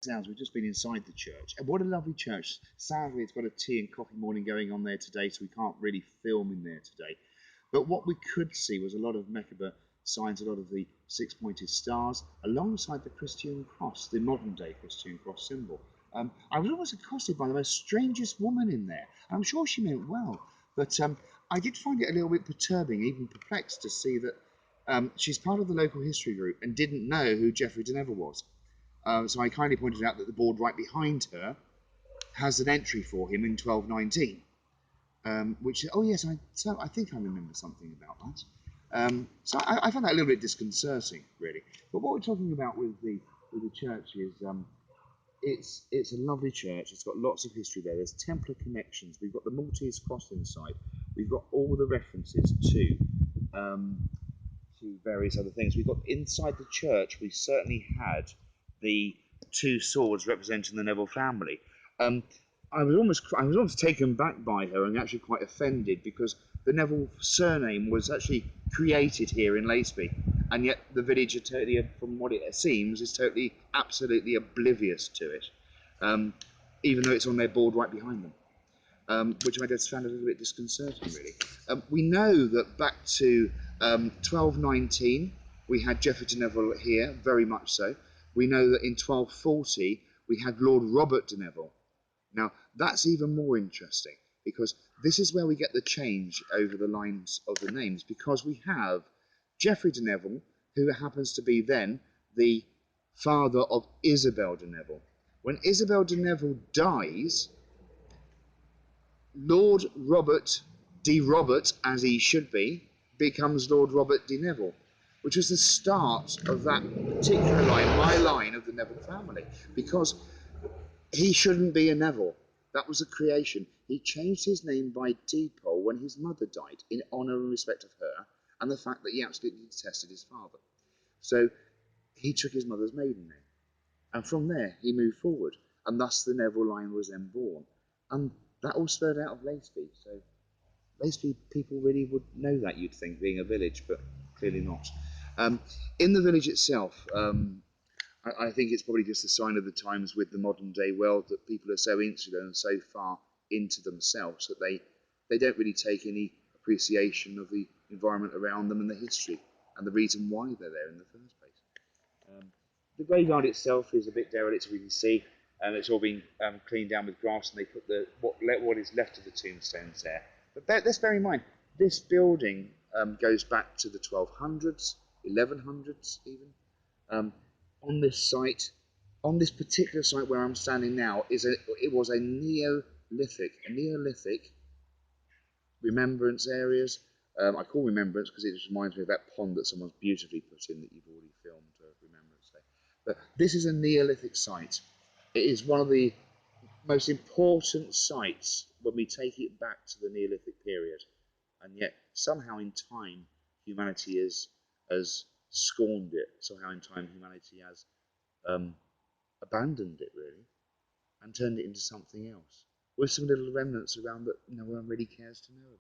Sounds we've just been inside the church, and what a lovely church. Sadly, it's got a tea and coffee morning going on there today, so we can't really film in there today. But what we could see was a lot of Mekaba signs, a lot of the six-pointed stars, alongside the Christian cross, the modern-day Christian cross symbol. I was almost accosted by the most strangest woman in there. I'm sure she meant well, but I did find it a little bit perturbing, even perplexed, to see that she's part of the local history group and didn't know who Geoffery De Neville was. So I kindly pointed out that the board right behind her has an entry for him in 1219, which, oh yes, I think I remember something about that. So I found that a little bit disconcerting, really. But what we're talking about with the church is it's a lovely church. It's got lots of history there. There's Templar connections. We've got the Maltese cross inside. We've got all the references to various other things. We've got inside the church. We certainly had the two swords representing the Neville family. I was almost taken back by her and actually quite offended, because the Neville surname was actually created here in LACEBY, and yet the village are totally, from what it seems, is totally, absolutely oblivious to it, even though it's on their board right behind them, which I just found a little bit disconcerting, really. We know that back to 1219 we had Geoffery De Neville here, very much so. We know that in 1240 we had Lord Robert De Neville. Now that's even more interesting, because this is where we get the change over the lines of the names, because we have Geoffery De Neville, who happens to be then the father of Isabel De Neville. When Isabel De Neville dies, Lord Robert de Robert, as he should be, becomes Lord Robert de Neville, which was the start of that particular line, my line of the Neville family, because he shouldn't be a Neville. That was a creation. He changed his name by default when his mother died, in honour and respect of her, and the fact that he absolutely detested his father. So he took his mother's maiden name, and from there he moved forward, and thus the Neville line was then born. And that all spurred out of LACEBY. So LACEBY people really would know that, you'd think, being a village, but clearly not. In the village itself, I think it's probably just a sign of the times with the modern day world that people are so insular and so far into themselves that they don't really take any appreciation of the environment around them and the history and the reason why they're there in the first place. The graveyard itself is a bit derelict, as we can see, and it's all been cleaned down with grass, and they put what is left of the tombstones there. But let's bear in mind, this building goes back to the 1200s, 1100s even. On this site, on this particular site where I'm standing now, it was a Neolithic remembrance areas. I call remembrance because it just reminds me of that pond that someone's beautifully put in that you've already filmed Remembrance Day. But this is a Neolithic site. It is one of the most important sites when we take it back to the Neolithic period, and yet somehow in time humanity has scorned it. Somehow in time humanity has abandoned it, really, and turned it into something else, with some little remnants around that no one really cares to know about.